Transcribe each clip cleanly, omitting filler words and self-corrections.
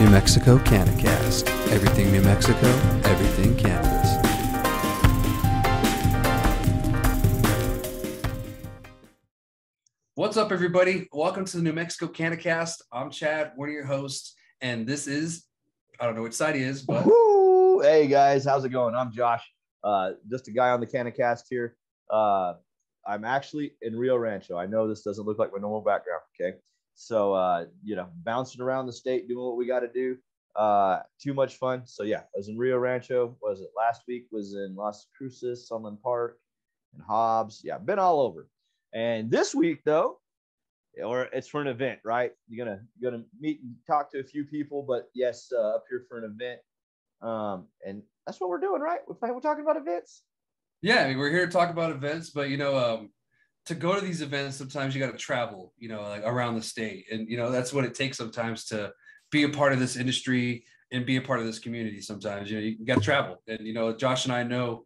New Mexico CannaCast. Everything New Mexico, everything cannabis. What's up, everybody? Welcome to the New Mexico CannaCast. I'm Chad, one of your hosts, and this is, I don't know which side he is, but... Woo! Hey, guys. How's it going? I'm Josh, just a guy on the CannaCast here. I'm actually in Rio Rancho. I know this doesn't look like my normal background, okay? So, bouncing around the state, doing what we got to do. Too much fun. So, yeah, I was in Rio Rancho. Was it last week? Was in Las Cruces, Sunland Park, and Hobbs. Yeah, been all over. And this week, though, or it's for an event, right? You're gonna meet and talk to a few people, but yes, up here for an event. And that's what we're doing, right? We're talking about events. Yeah, I mean, we're here to talk about events, but to go to these events, sometimes you got to travel, like around the state, and that's what it takes sometimes to be a part of this industry and be a part of this community. Sometimes you got to travel, and Josh and I know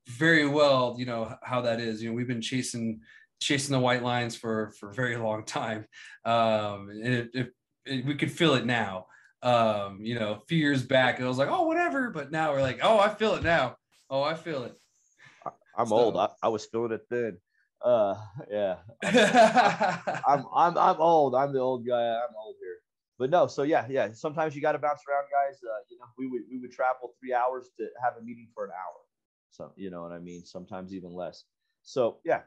very well, how that is. We've been chasing the white lines for a very long time, and we could feel it now. A few years back, it was like, oh, whatever, but now we're like, oh, I feel it now. Oh, I feel it. I'm old. I was feeling it then. Yeah. I'm old. I'm the old guy. I'm old here. But no, so yeah. Sometimes you got to bounce around, guys. We would travel 3 hours to have a meeting for an hour. So you know what I mean. Sometimes even less. So yeah,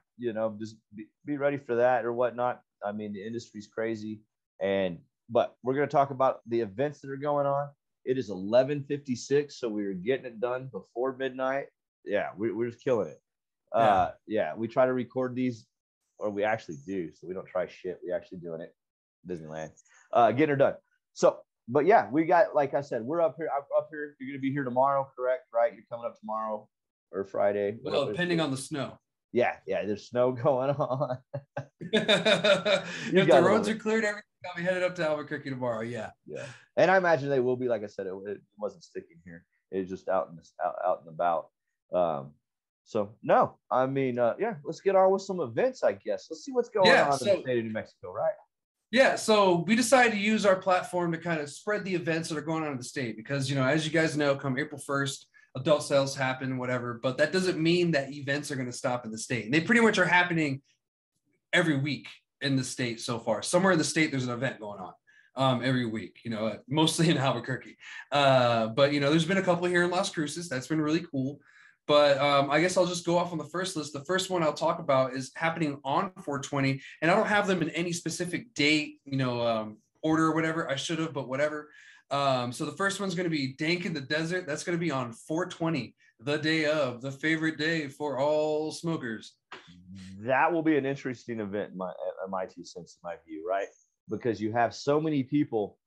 just be ready for that or whatnot. I mean, the industry's crazy, but we're gonna talk about the events that are going on. It is 11:56, so we were getting it done before midnight. Yeah, we're just killing it. We try to record these, or we actually do. So we don't try shit. We actually doing it. Disneyland, getting her done. So, but yeah, we got, like I said, we're up here. I'm up here. You're gonna be here tomorrow, correct? Right? You're coming up tomorrow or Friday. Well, depending on the snow. Yeah, there's snow going on. If the roads are cleared, everything, I'll be headed up to Albuquerque tomorrow. Yeah. And I imagine they will be. Like I said, it wasn't sticking here. It's just out and about. So no, I mean, let's get on with some events, I guess. Let's see what's going on in the state of New Mexico, right? Yeah, so we decided to use our platform to kind of spread the events that are going on in the state because, as you guys know, come April 1st, adult sales happen, whatever, but that doesn't mean that events are going to stop in the state. And they pretty much are happening every week in the state so far. Somewhere in the state, there's an event going on every week, mostly in Albuquerque. But, there's been a couple here in Las Cruces. That's been really cool. But I guess I'll just go off on the first list. The first one I'll talk about is happening on 420. And I don't have them in any specific date, order or whatever. I should have, but whatever. So the first one's going to be Dank in the Desert. That's going to be on 420, the day of, the favorite day for all smokers. That will be an interesting event in my 2 cents, in my view, right? Because you have so many people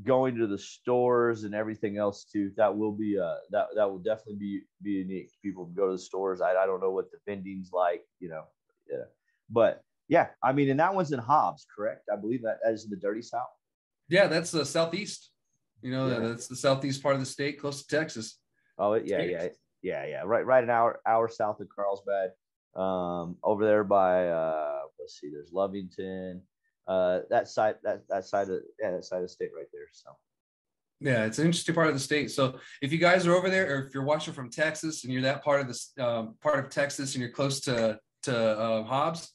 going to the stores and everything else too. That will be that will definitely be unique. People go to the stores. I don't know what the vending's like, but yeah, I mean, and that one's in Hobbs, correct? I believe that is in the Dirty South. Yeah, that's the southeast. That's the southeast part of the state, close to Texas. Oh, yeah. Right an hour south of Carlsbad. Over there by let's see, there's Lovington. That side of the state right there. So yeah, it's an interesting part of the state. So if you guys are over there, or if you're watching from Texas and you're that part of this part of Texas and you're close to Hobbs,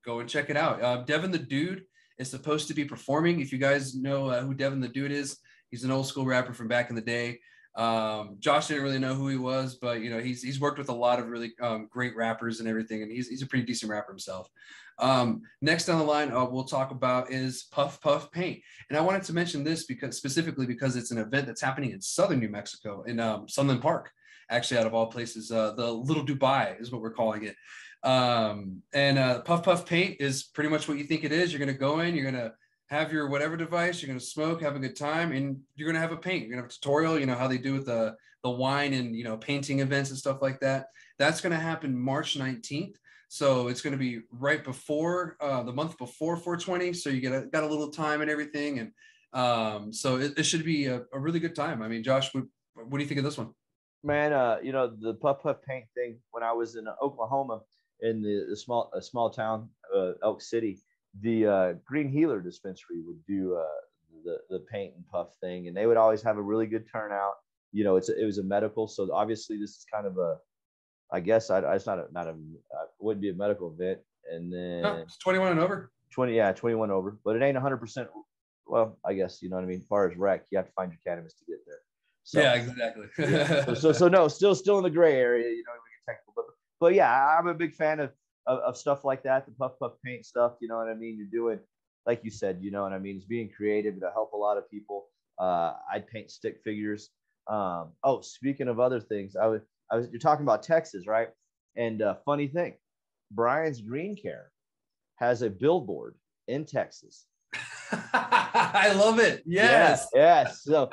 go and check it out. Devin the Dude is supposed to be performing. If you guys know who Devin the Dude is, he's an old school rapper from back in the day. Josh didn't really know who he was, but he's worked with a lot of really great rappers and everything, and he's a pretty decent rapper himself. Next on the line we'll talk about is Puff Puff Paint, and I wanted to mention this because it's an event that's happening in southern New Mexico in Sunland Park, actually, out of all places. The Little Dubai is what we're calling it. Puff Puff Paint is pretty much what you think it is. You're going to go in, you're going to have your whatever device, you're going to smoke, have a good time, and you're going to have a paint. You're going to have a tutorial, how they do with the wine and, painting events and stuff like that. That's going to happen March 19th. So it's going to be right before the month before 420. So you got a little time and everything. And so it should be a really good time. I mean, Josh, what do you think of this one? Man, the Puff Puff Paint thing, when I was in Oklahoma in the small town, Elk City, the Green Healer dispensary would do the paint and puff thing, and they would always have a really good turnout. You know, it was a medical, so obviously this is kind of a, I guess it's not a wouldn't be a medical event, and then No, it's 21 and over. 21 over, but it ain't 100%. Well, I guess, you know what I mean. As far as rec, you have to find your cannabis to get there. So, yeah, exactly. Yeah. So no, still in the gray area, you know, we get technical, but yeah, I'm a big fan of stuff like that, the puff paint stuff. You know what I mean? You're doing, like you said, you know what I mean? It's being creative to help a lot of people. I'd paint stick figures. Oh, speaking of other things, you're talking about Texas, right? And funny thing, Brian's Green Care has a billboard in Texas. I love it. Yes. Yes. So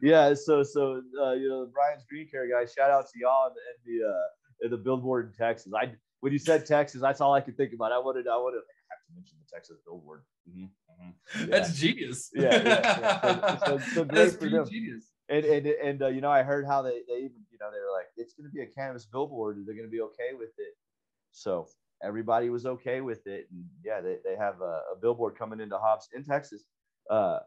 you know, Brian's Green Care guys, shout out to y'all and the billboard in Texas. When you said Texas, that's all I could think about. I wanted to have to mention the Texas billboard. Yeah. That's genius. Yeah. So great That's for them. genius. And you know, I heard how they even, you know, they were like, it's going to be a cannabis billboard. They're going to be okay with it. So everybody was okay with it. And yeah, they have a billboard coming into Hobbs in Texas. Yeah.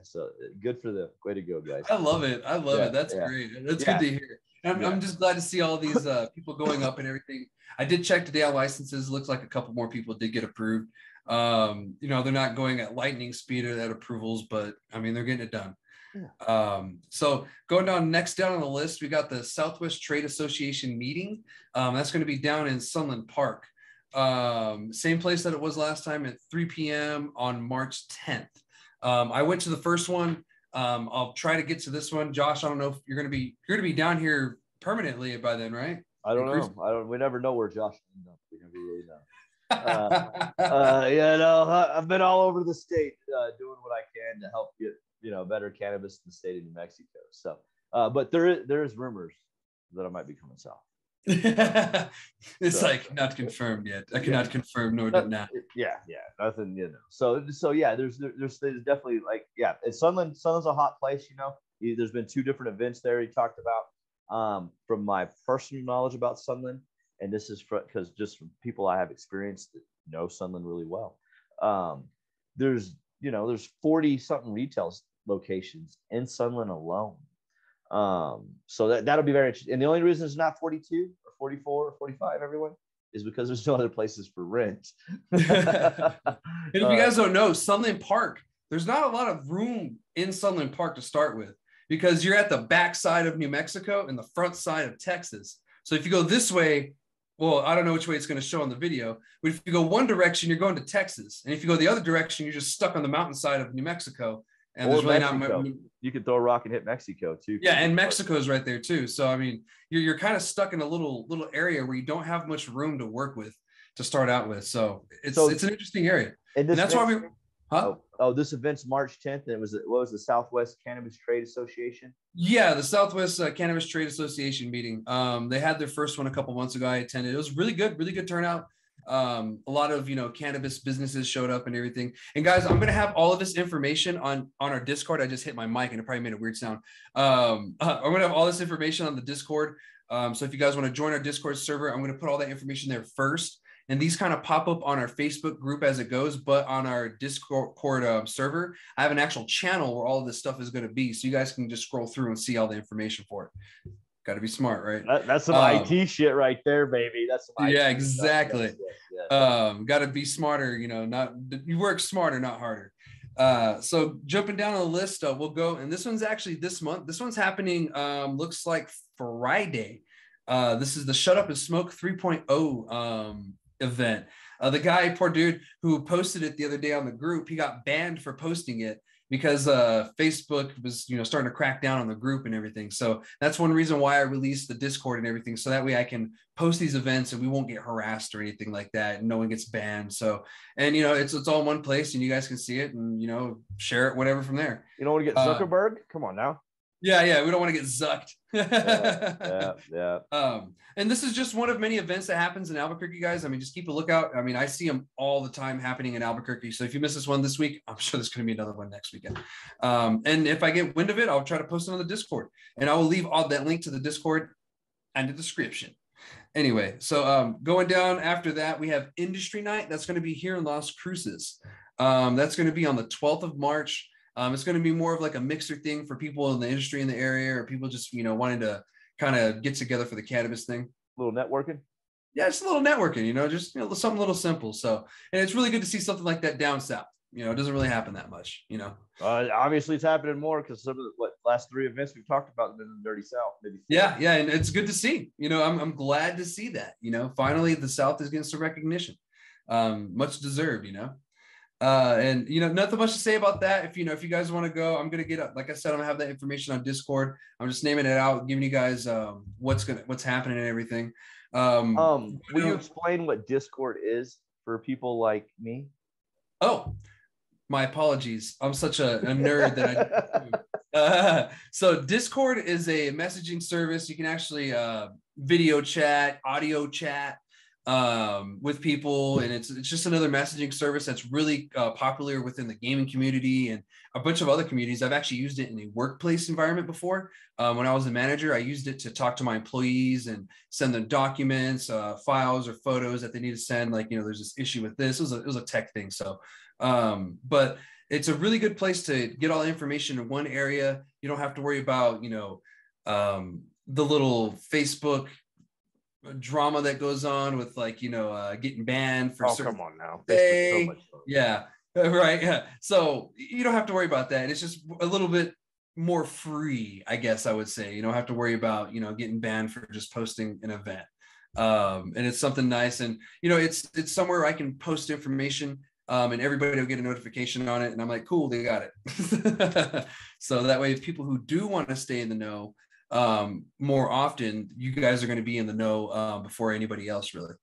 So good for them. Way to go, guys. I love it. That's great. That's good to hear. I'm just glad to see all these people going up and everything. I did check today on licenses. Looks like a couple more people did get approved. You know, they're not going at lightning speed or that approvals, but I mean, they're getting it done. Yeah. So going next down on the list, we got the Southwest Trade Association meeting. That's going to be down in Sunland Park. Same place that it was last time at 3 p.m. on March 10th. I went to the first one. I'll try to get to this one. Josh, I don't know if you're going to be down here permanently by then, right? I don't know. We never know where Josh is. We never really know. You know, I've been all over the state doing what I can to help get, you know, better cannabis in the state of New Mexico. So, but there is rumors that I might be coming south. It's like not confirmed yet. I cannot confirm nor deny. Yeah, nothing, you know. So yeah, there's definitely, like, yeah, and Sunland's a hot place, you know. There's been 2 different events there he talked about. From my personal knowledge about Sunland, and this is because just from people I have experienced that know Sunland really well. There's 40 something retail locations in Sunland alone. So that'll be very interesting. And the only reason it's not 42 or 44 or 45, everyone, is because there's no other places for rent. And if you guys don't know, Sunland Park, there's not a lot of room in Sunland Park to start with, because you're at the back side of New Mexico and the front side of Texas. So if you go this way, well, I don't know which way it's going to show on the video, but if you go one direction, you're going to Texas. And if you go the other direction, you're just stuck on the mountainside of New Mexico. And or there's really Mexico. not much. You could throw a rock and hit Mexico too. Yeah, and Mexico's right there too. So I mean, you're kind of stuck in a little area where you don't have much room to work with to start out with. So it's an interesting area. And that's why we. Huh? This event's March 10th, and what was the Southwest Cannabis Trade Association? Yeah, the Southwest Cannabis Trade Association meeting. They had their first one a couple months ago. I attended. It was really good turnout. A lot of, you know, cannabis businesses showed up and everything. And guys, I'm gonna have all of this information on our Discord. I just hit my mic and it probably made a weird sound. I'm gonna have all this information on the Discord. So if you guys want to join our Discord server, I'm gonna put all that information there first. And these kind of pop up on our Facebook group as it goes, but on our Discord server, I have an actual channel where all of this stuff is going to be. So you guys can just scroll through and see all the information for it. Got to be smart, right? That's some IT shit right there, baby. That's some IT exactly. Yeah. Got to be smarter, you know, you work smarter, not harder. So jumping down on the list, we'll go. And this one's actually this month. This one's happening, looks like Friday. This is the Shut Up and Smoke 3.0 event. The guy, poor dude, who posted it the other day on the group, he got banned for posting it because Facebook was, you know, starting to crack down on the group and everything. So that's one reason why I released the Discord and everything, so that way I can post these events and we won't get harassed or anything like that, and no one gets banned. So, and you know, it's all in one place and you guys can see it and, you know, share it, whatever from there. You don't want to get Zuckerberg? Come on now. Yeah, we don't want to get zucked. Yeah. And this is just one of many events that happens in Albuquerque, guys. I mean, just keep a lookout. I mean, I see them all the time happening in Albuquerque. So if you miss this one this week, I'm sure there's going to be another one next weekend. And if I get wind of it, I'll try to post it on the Discord. And I will leave all that link to the Discord and the description. Anyway, so going down after that, we have Industry Night. That's going to be here in Las Cruces. That's going to be on the 12th of March. It's going to be more of like a mixer thing for people in the industry in the area, or people just, you know, wanting to kind of get together for the cannabis thing. A little networking. Yeah, just a little networking, you know, just, you know, something a little simple. So, and it's really good to see something like that down south. You know, it doesn't really happen that much, you know. Obviously, it's happening more because some of the last 3 events we've talked about have been in the Dirty South. Maybe 4. Yeah, and it's good to see. You know, I'm glad to see that. You know, finally the South is getting some recognition, much deserved. You know, and you know, nothing much to say about that. If you know, if you guys want to go, I'm gonna get up. Like I said, I'm gonna have that information on Discord. I'm just naming it out, giving you guys what's happening and everything. Will you explain what Discord is for people like me? Oh, my apologies. I'm such a nerd that so Discord is a messaging service. You can actually video chat, audio chat with people, and it's just another messaging service that's really popular within the gaming community and a bunch of other communities. I've actually used it in a workplace environment before. When I was a manager, I used it to talk to my employees and send them documents, files, or photos that they need to send. Like, you know, there's this issue with this. It was a tech thing. So, but it's a really good place to get all the information in one area. You don't have to worry about, you know, the little Facebook drama that goes on with, like, you know, getting banned for certain. Come on now. So much fun. Yeah, right. Yeah. So you don't have to worry about that. It's just a little bit more free, I guess I would say. You don't have to worry about, you know, getting banned for just posting an event. And it's something nice. And, you know, it's somewhere I can post information. And everybody will get a notification on it. And I'm like, cool, they got it. So that way, if people who do want to stay in the know more often, you guys are going to be in the know before anybody else, really.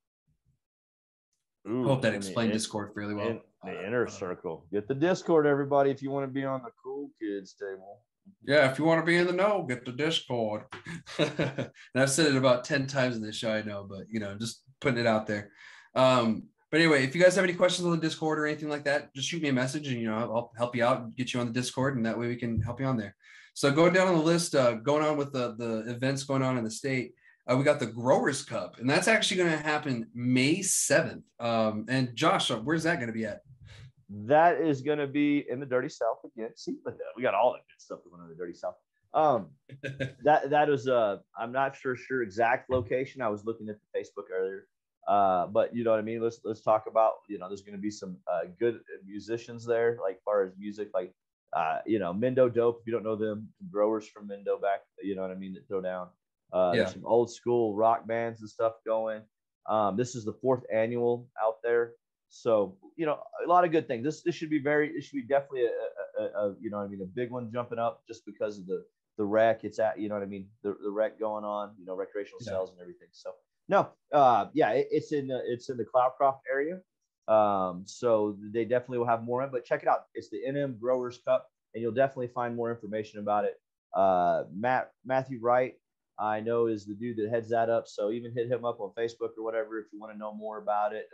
Ooh, hope that explained Discord fairly well. In the inner circle. Get the Discord, everybody, if you want to be on the cool kids table. Yeah, if you want to be in the know, get the Discord. And I've said it about 10 times in this show, I know, but, you know, just putting it out there. But anyway, if you guys have any questions on the Discord or anything like that, just shoot me a message and, you know, I'll help you out and get you on the Discord, and that way we can help you on there. So going down on the list, going on with the events going on in the state, we got the Growers Cup, and that's actually going to happen May 7th. And Josh, where's that going to be at? That is going to be in the Dirty South again. See, we got all that good stuff going on in the Dirty South. That is I'm not sure exact location. I was looking at the Facebook earlier. But you know what I mean? Let's talk about, you know, there's going to be some good musicians there, like far as music, like, you know, Mendo Dope. If you don't know them, growers from Mendo back, you know what I mean, that throw down. There's some old school rock bands and stuff going. This is the 4th annual out there. So, you know, a lot of good things. This should be definitely a you know what I mean, a big one jumping up just because of the rec. It's at, you know what I mean, the rec going on, you know, recreational sales and everything. So no, it's in the Cloudcroft area. So they definitely will have more in, but check it out. It's the NM Growers Cup, and you'll definitely find more information about it. Matthew Wright, I know, is the dude that heads that up. So even hit him up on Facebook or whatever if you want to know more about it.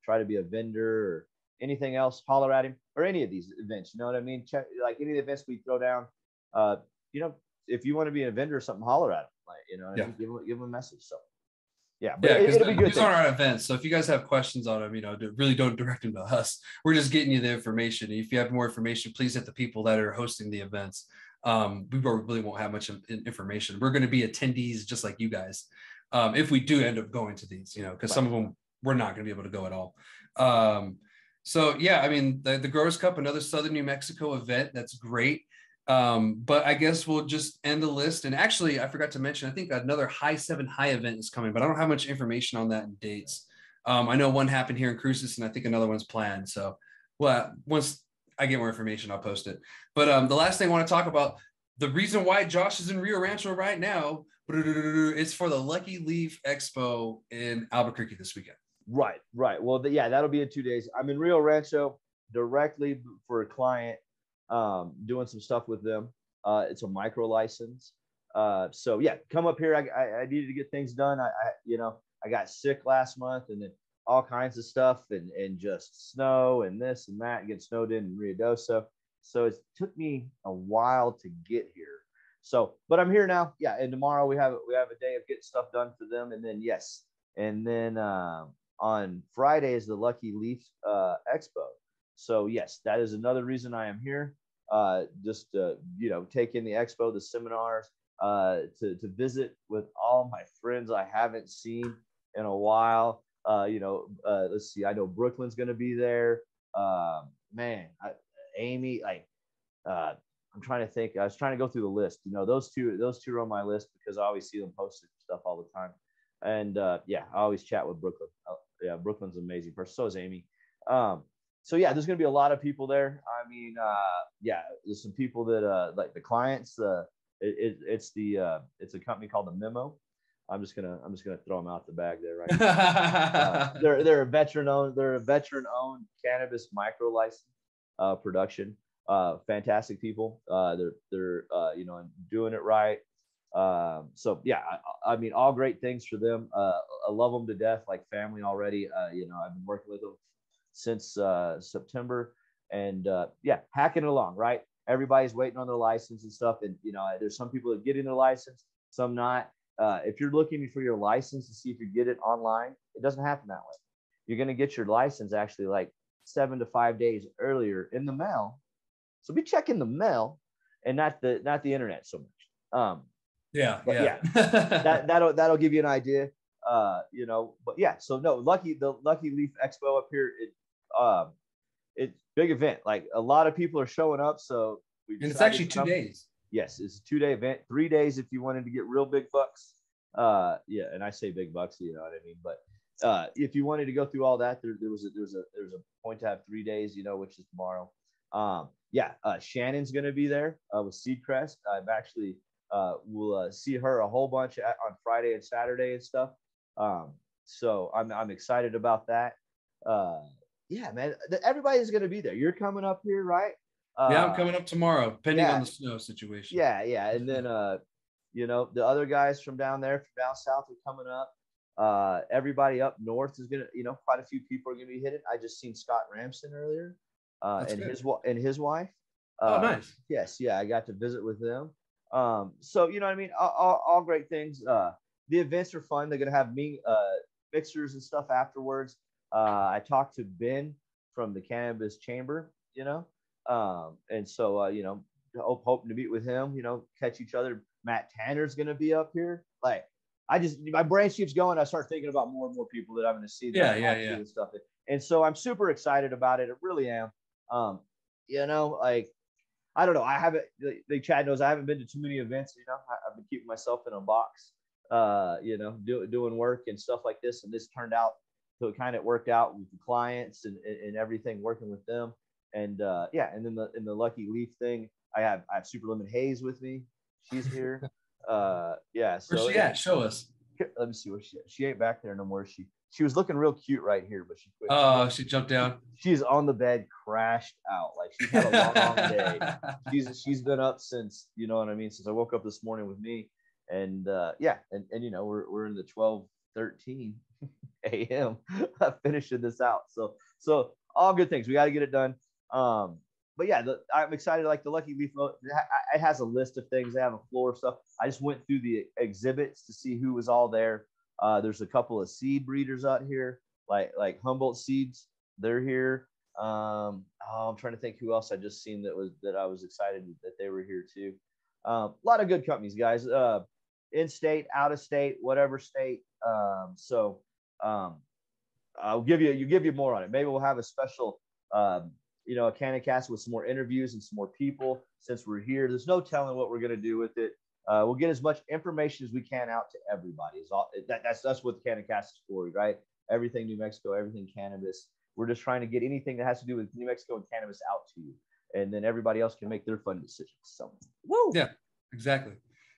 Try to be a vendor or anything else, holler at him, or any of these events. You know what I mean? Check, like any of the events we throw down. You know, if you want to be a vendor or something, holler at him. Like, you know, give him a message. So. Yeah, but it'll be good. These aren't our events, so if you guys have questions on them, you know, really don't direct them to us. We're just getting you the information. If you have more information, please hit the people that are hosting the events. We really won't have much information. We're going to be attendees just like you guys. If we do end up going to these, you know, because some of them we're not going to be able to go at all. So yeah, I mean, the Growers Cup, another Southern New Mexico event. That's great. But I guess we'll just end the list. And actually, I forgot to mention, I think another High 7 High event is coming, but I don't have much information on that and dates. I know one happened here in Cruces, and I think another one's planned. So, well, once I get more information, I'll post it. But the last thing I want to talk about, the reason why Josh is in Rio Rancho right now, is for the Lucky Leaf Expo in Albuquerque this weekend. Right. Well, that'll be in 2 days. I'm in Rio Rancho directly for a client, doing some stuff with them. It's a micro license. So yeah, come up here. I needed to get things done. I got sick last month, and then all kinds of stuff and just snow and this and that, get snowed in Rio Doso. So it took me a while to get here. So, but I'm here now. Yeah. And tomorrow we have a day of getting stuff done for them. And then, on Friday is the Lucky Leaf Expo. So yes, that is another reason I am here. Just you know, take in the expo, the seminars, to visit with all my friends I haven't seen in a while. You know, let's see, I know Brooklyn's going to be there. Man, Amy, like, I'm trying to think. I was trying to go through the list. You know, those two are on my list because I always see them posting stuff all the time. And yeah, I always chat with Brooklyn. Yeah, Brooklyn's an amazing person. So is Amy. So yeah, there's going to be a lot of people there. I mean, yeah, there's some people that like the clients. It's a company called the Memo. I'm just gonna throw them out the bag there, right? They're a veteran owned cannabis micro license production. Fantastic people. They're you know, doing it right. So yeah, I mean, all great things for them. I love them to death, like family already. You know, I've been working with them since September, and yeah, hacking it along, right? Everybody's waiting on their license and stuff, and you know, there's some people that get in their license, some not. If you're looking for your license to see if you get it online, it doesn't happen that way. You're going to get your license actually like 7 to 5 days earlier in the mail. So be checking the mail and not the internet so much. Yeah. That'll give you an idea. You know, but yeah, so no, the Lucky Leaf Expo up here, it's big event. Like a lot of people are showing up. So and it's actually 2 days. Yes, it's a 2-day event, 3 days if you wanted to get real big bucks. Yeah, and I say big bucks, you know what I mean. But if you wanted to go through all that, there was a point to have 3 days, you know, which is tomorrow. Yeah, Shannon's gonna be there with Seedcrest. I've actually will see her a whole bunch on Friday and Saturday and stuff. So I'm excited about that. Yeah, man, everybody's gonna be there. You're coming up here, right? Yeah, I'm coming up tomorrow, depending on the snow situation. Yeah, and then you know, the other guys from down there, from down south, are coming up. Everybody up north is gonna, you know, quite a few people are gonna be hitting. I just seen Scott Ramson earlier, and his wife. Oh, nice. Yes, yeah, I got to visit with them. So you know what I mean, all great things. The events are fun. They're gonna have mixers and stuff afterwards. I talked to Ben from the Cannabis Chamber, you know. And so, you know, hoping to meet with him, you know, catch each other. Matt Tanner's going to be up here. Like, my brain keeps going. I start thinking about more and more people that I'm going to see. Yeah. And stuff. And so I'm super excited about it. I really am. You know, like, I don't know. I haven't, like Chad knows, I haven't been to too many events. You know, I've been keeping myself in a box, you know, doing work and stuff like this. And this turned out, so it kind of worked out with the clients and everything, working with them. And yeah, and then in the Lucky Leaf thing, I have Super Lemon Haze with me. She's here. Yeah. So where's she at? Show us. Let me see where she ain't back there no more. She was looking real cute right here, but she quit. Oh, she jumped down. She's on the bed, crashed out. Like she's had a long day. She's been up since, you know what I mean, since I woke up this morning with me. And yeah, and you know, we're in the 12:13 a.m. finishing this out. So all good things. We got to get it done. But yeah, I'm excited. Like the Lucky Leaf, it has a list of things. They have a floor of stuff. I just went through the exhibits to see who was all there. There's a couple of seed breeders out here, like Humboldt Seeds. They're here. I'm trying to think who else I just seen that I was excited that they were here too. A lot of good companies, guys. In state, out of state, whatever state. So I'll give you more on it. Maybe we'll have a special. You know, a CannaCast with some more interviews and some more people since we're here. There's no telling what we're going to do with it. We'll get as much information as we can out to everybody. That's what the CannaCast is for, right? Everything New Mexico, everything cannabis. We're just trying to get anything that has to do with New Mexico and cannabis out to you. And then everybody else can make their fun decisions. So, woo! Yeah, exactly.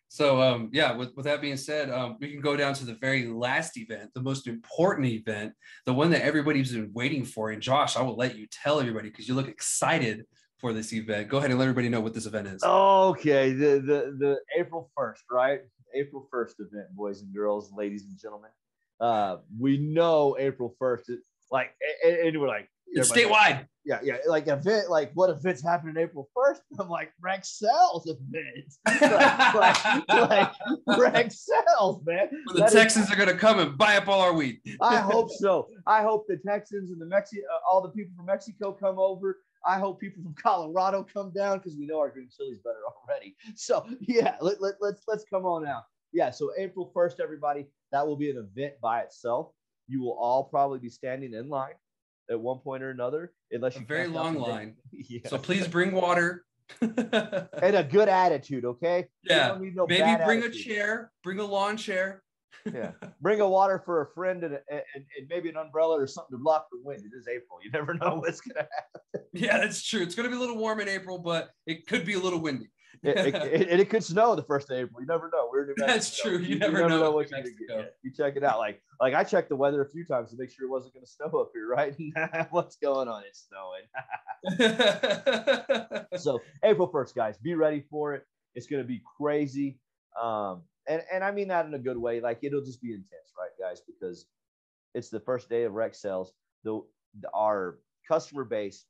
So, yeah, with that being said, we can go down to the very last event, the most important event, the one that everybody's been waiting for. And Josh, I will let you tell everybody because you look excited for this event. Go ahead and let everybody know what this event is. Okay, the April 1st, right? April 1st event, boys and girls, ladies and gentlemen. We know April 1st, like, and we're like, it's statewide. Yeah, yeah, like event, like what events happen in April 1st? I'm like Rexcel's events, like Rexcel's, man. Well, the Texans are gonna come and buy up all our weed. I hope so. I hope the Texans and all the people from Mexico come over. I hope people from Colorado come down because we know our green chili's better already. So yeah, let's come on out. Yeah, so April 1st, everybody, that will be an event by itself. You will all probably be standing in line at one point or another, unless you very long line. Yeah. So please bring water and a good attitude, okay? Yeah, maybe bring a chair, bring a lawn chair. Yeah, bring a water for a friend and maybe an umbrella or something to block the wind. It is April. You never know what's gonna happen. Yeah, that's true. It's gonna be a little warm in April, but it could be a little windy. It could snow the 1st of April. You never know. We're in New Mexico. That's true. You never know what you're gonna get. You check it out. Like I checked the weather a few times to make sure it wasn't going to snow up here, right? What's going on? It's snowing. So April 1st, guys, be ready for it. It's going to be crazy. And I mean that in a good way. Like it'll just be intense, right, guys? Because it's the first day of rec sales. Our customer base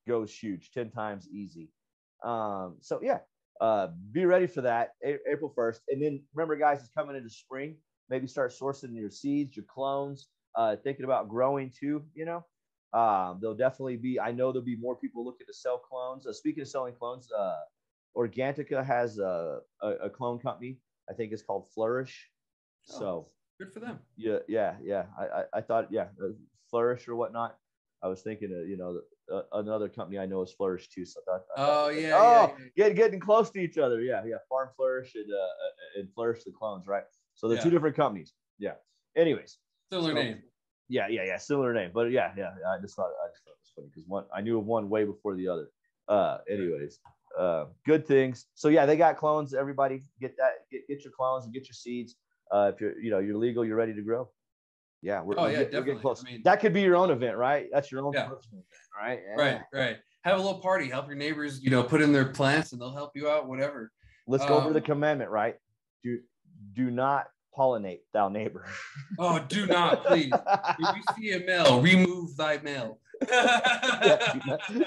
goes huge, 10 times easy. So yeah, be ready for that April 1st. And then remember, guys, it's coming into spring. Maybe start sourcing your seeds, your clones, thinking about growing too, you know. There'll definitely be, I know there'll be more people looking to sell clones. Speaking of selling clones, Organica has a clone company. I think it's called Flourish. So good for them. Yeah. I thought, Flourish or whatnot. I was thinking of, you know, another company I know is Flourish too. So I thought, getting close to each other. Yeah. Farm Flourish and Flourish the clones, right? So they're two different companies. Yeah. Anyways. Similar name. Yeah. Similar name. But yeah. I just thought it was funny because I knew of one way before the other. Anyways, good things. So yeah, they got clones. Everybody get your clones and get your seeds. If you're legal, you're ready to grow. Yeah, we're getting close. I mean, that could be your own event, right? That's your own personal event, right? Yeah. Right. Have a little party. Help your neighbors, put in their plants, and they'll help you out. Whatever. Let's go over the commandment, right? Do not pollinate thou neighbor. Oh, do not, please. If you see a male, remove thy male.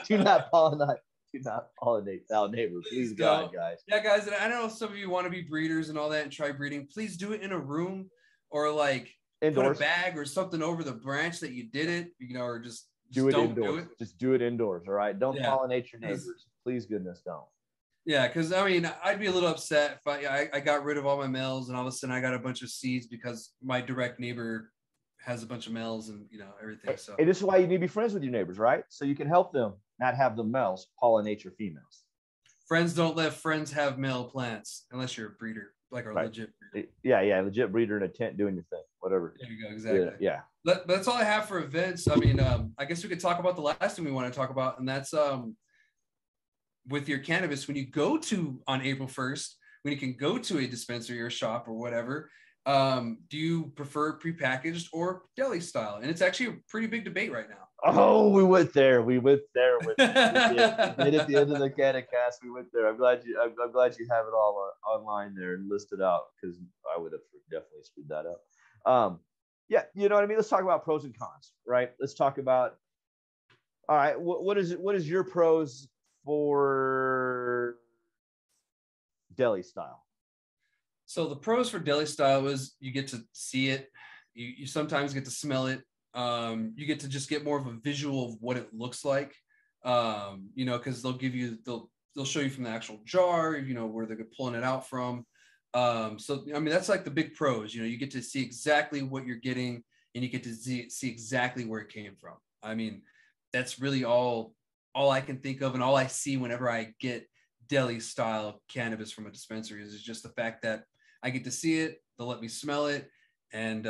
Do not pollinate. Do not pollinate thou neighbor. Please, God, guys. Yeah, guys. And I know some of you want to be breeders and all that and try breeding. Please do it in a room or like indoors. Put a bag or something over the branch that you did it, or just do it indoors. Just do it indoors. All right. Don't pollinate your neighbors. Please, goodness, don't. Yeah, because I mean, I'd be a little upset if I got rid of all my males and all of a sudden I got a bunch of seeds because my direct neighbor has a bunch of males and everything. So and this is why you need to be friends with your neighbors, right? So you can help them not have the males pollinate your females. Friends don't let friends have male plants unless you're a breeder, like a legit breeder. Yeah, legit breeder in a tent doing your thing, whatever. There you go, exactly. Yeah. But that's all I have for events. I mean, I guess we could talk about the last thing we want to talk about, and that's with your cannabis, when you go to on April 1st, when you can go to a dispensary or shop or whatever, do you prefer prepackaged or deli style? And it's actually a pretty big debate right now. Oh, we went there. We did at the end of the NMCannaCast. We went there. I'm glad you have it all online there and listed out because I would have definitely screwed that up. Yeah, you know what I mean. Let's talk about pros and cons, right? Let's talk about. All right, what is your pros for deli style? So the pros for deli style is you get to see it. You sometimes get to smell it. You get to just get more of a visual of what it looks like. Because they'll show you from the actual jar, where they're pulling it out from. So I mean, that's like the big pros. You get to see exactly what you're getting, and you get to see exactly where it came from. I mean, that's really all I can think of, and all I see whenever I get deli style cannabis from a dispensary is just the fact that I get to see it, they'll let me smell it, and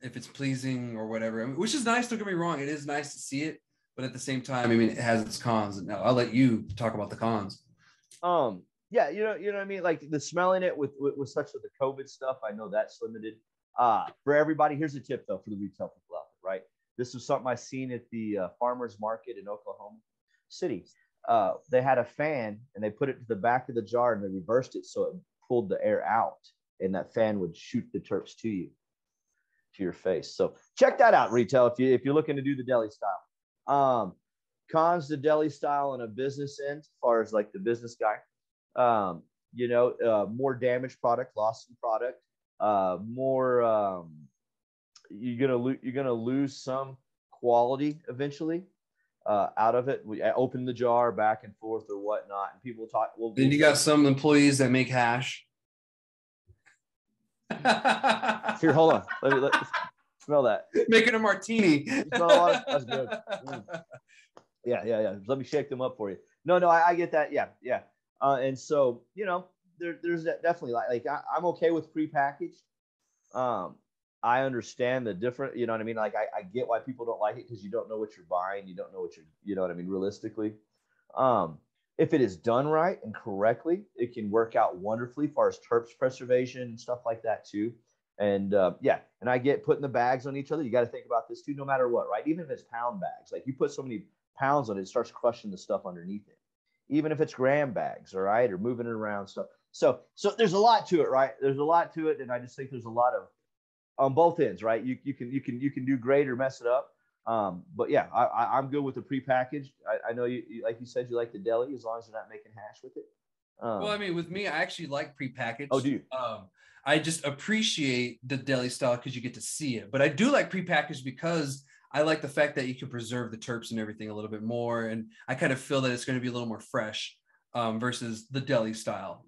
if it's pleasing or whatever, which is nice, don't get me wrong, it is nice to see it, but at the same time, I mean, it has its cons. And now I'll let you talk about the cons. Yeah, you know what I mean? Like the smelling it with such of the COVID stuff, I know that's limited. For everybody, here's a tip though for the retail people out there, right? This was something I seen at the farmers market in Oklahoma City. They had a fan and they put it to the back of the jar and they reversed it so it pulled the air out, and that fan would shoot the terps to your face. So check that out, retail, if you're looking to do the deli style. Cons to deli style on a business end, as far as like the business guy. More damaged product, loss in product, more you're gonna lose some quality eventually out of it. We open the jar back and forth or whatnot, and people talk. Well, then you got some employees that make hash. Here, hold on. Let smell that. Making a martini. That's good. Yeah. Let me shake them up for you. No, I get that. Yeah. And so, there's definitely like I'm okay with prepackaged. I understand the different, you know what I mean? Like I get why people don't like it, because you don't know what you're buying. You don't know what you know what I mean? Realistically. If it is done right and correctly, it can work out wonderfully as far as terps preservation and stuff like that too. And and I get putting the bags on each other. You got to think about this too, no matter what, right? Even if it's pound bags, like you put so many pounds on it, it starts crushing the stuff underneath it. Even if it's gram bags, all right, or moving it around stuff. So there's a lot to it, right? There's a lot to it, and I just think there's a lot of on both ends, right? You can do great or mess it up. But yeah, I'm good with the prepackaged. I know you like you said, you like the deli as long as you're not making hash with it. Well, I mean, with me, I actually like prepackaged. Oh, do you? I just appreciate the deli style because you get to see it. But I do like prepackaged because I like the fact that you can preserve the terps and everything a little bit more. And I kind of feel that it's going to be a little more fresh versus the deli style,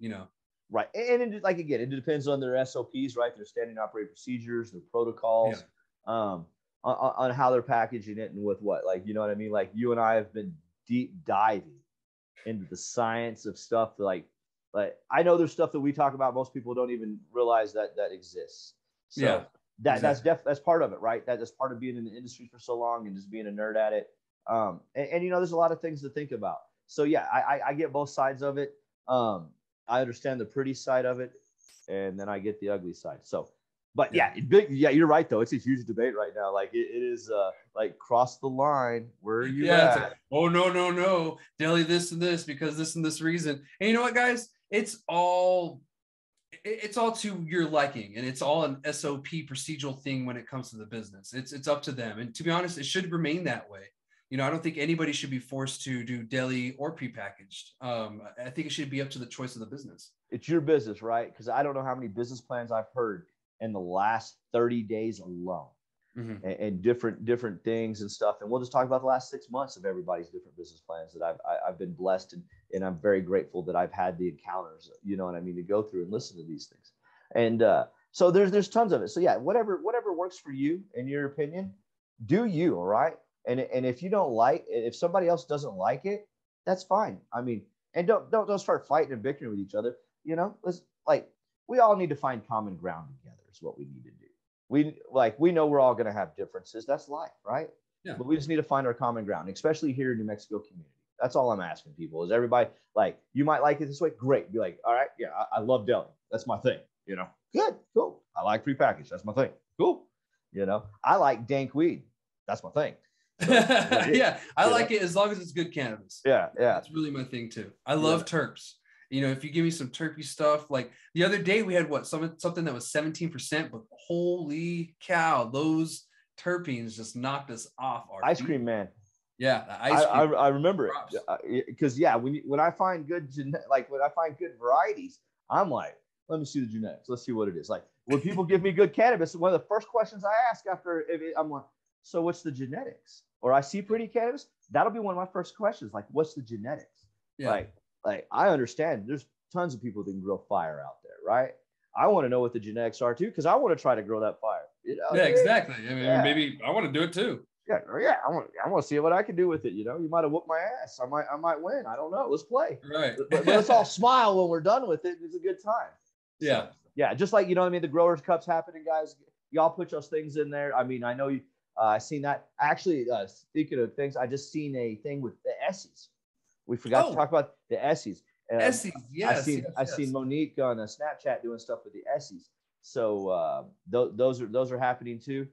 Right. And like, again, it depends on their SOPs, right? Their standing operating procedures, their protocols, on how they're packaging it and with what, like, you know what I mean? Like you and I have been deep diving into the science of stuff like I know there's stuff that we talk about. Most people don't even realize that exists. So that's part of it, right? That's part of being in the industry for so long and just being a nerd at it. And there's a lot of things to think about. So yeah, I get both sides of it. I understand the pretty side of it, and then I get the ugly side. So, but you're right though. It's a huge debate right now. Like it is like cross the line. Where are you at? Like, oh no, deli this and this because this and this reason. And you know what, guys? It's all to your liking, and it's all an SOP procedural thing when it comes to the business. It's up to them, and to be honest, it should remain that way. I don't think anybody should be forced to do deli or prepackaged. I think it should be up to the choice of the business. It's your business, right? Because I don't know how many business plans I've heard in the last 30 days alone, and different things and stuff. And we'll just talk about the last 6 months of everybody's different business plans that I've been blessed, and I'm very grateful that I've had the encounters, you know what I mean, to go through and listen to these things. And so there's tons of it. So yeah, whatever works for you, in your opinion, do you, all right? And if you don't if somebody else doesn't like it, that's fine. I mean, and don't start fighting and bickering with each other. We all need to find common ground together is what we need to do. We know we're all going to have differences. That's life, right? Yeah. But we just need to find our common ground, especially here in New Mexico community. That's all I'm asking people is everybody, like, you might like it this way. Great. Be like, all right, yeah, I love deli. That's my thing. Good, cool. I like prepackaged. That's my thing. Cool. I like dank weed. That's my thing. So, I like it as long as it's good cannabis. Yeah. That's really my thing too. I love terps. If you give me some terpy stuff, like the other day we had something that was 17%, but holy cow, those terpenes just knocked us off our ice cream, man. Yeah, the ice cream. I remember it because when I find good varieties, I'm like, let me see the genetics. Let's see what it is. Like when people give me good cannabis, one of the first questions I ask I'm like, so what's the genetics? Or I see pretty cannabis, that'll be one of my first questions. Like, what's the genetics? Yeah. Like I understand there's tons of people that can grow fire out there, right? I want to know what the genetics are too, because I want to try to grow that fire. Yeah, exactly. I mean, maybe I want to do it too. Yeah. I want to see what I can do with it. You might have whooped my ass. I might win. I don't know. Let's play. Right. But let's all smile when we're done with it. It's a good time. Yeah. So, yeah. Just like, the Growers Cup's happening, guys. Y'all put those things in there. I mean, I know you. I've seen that. Actually, speaking of things, I just seen a thing with the Essies. We forgot to talk about the Essies. Essies, yes. I've seen Monique on a Snapchat doing stuff with the Essies. So those are happening too.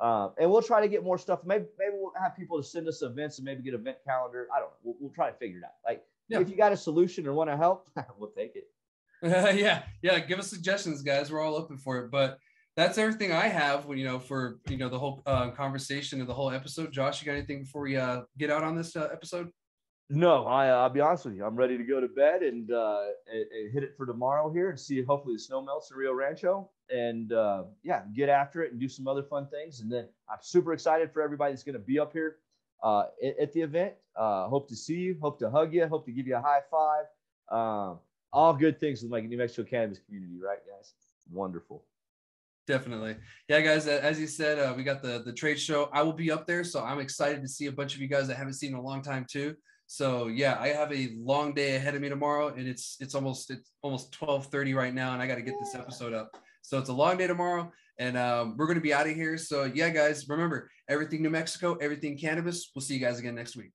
And we'll try to get more stuff. Maybe we'll have people to send us events and maybe get an event calendar. I don't know. We'll try to figure it out. If you got a solution or want to help, we'll take it. Yeah. Give us suggestions, guys. We're all open for it. But that's everything I have when, for, the whole conversation of the whole episode. Josh, you got anything before we get out on this episode? No, I'll be honest with you. I'm ready to go to bed and hit it for tomorrow here and see hopefully the snow melts in Rio Rancho and get after it and do some other fun things. And then I'm super excited for everybody that's going to be up here at the event. Hope to see you, hope to hug you, hope to give you a high five. All good things with my New Mexico cannabis community, right, guys? Wonderful. Definitely. Yeah, guys, as you said, we got the trade show. I will be up there, so I'm excited to see a bunch of you guys that I haven't seen in a long time too. So yeah, I have a long day ahead of me tomorrow, and it's almost 12:30 right now, and I got to get this episode up. So it's a long day tomorrow, and we're going to be out of here. So yeah, guys, remember, everything New Mexico, everything cannabis. We'll see you guys again next week.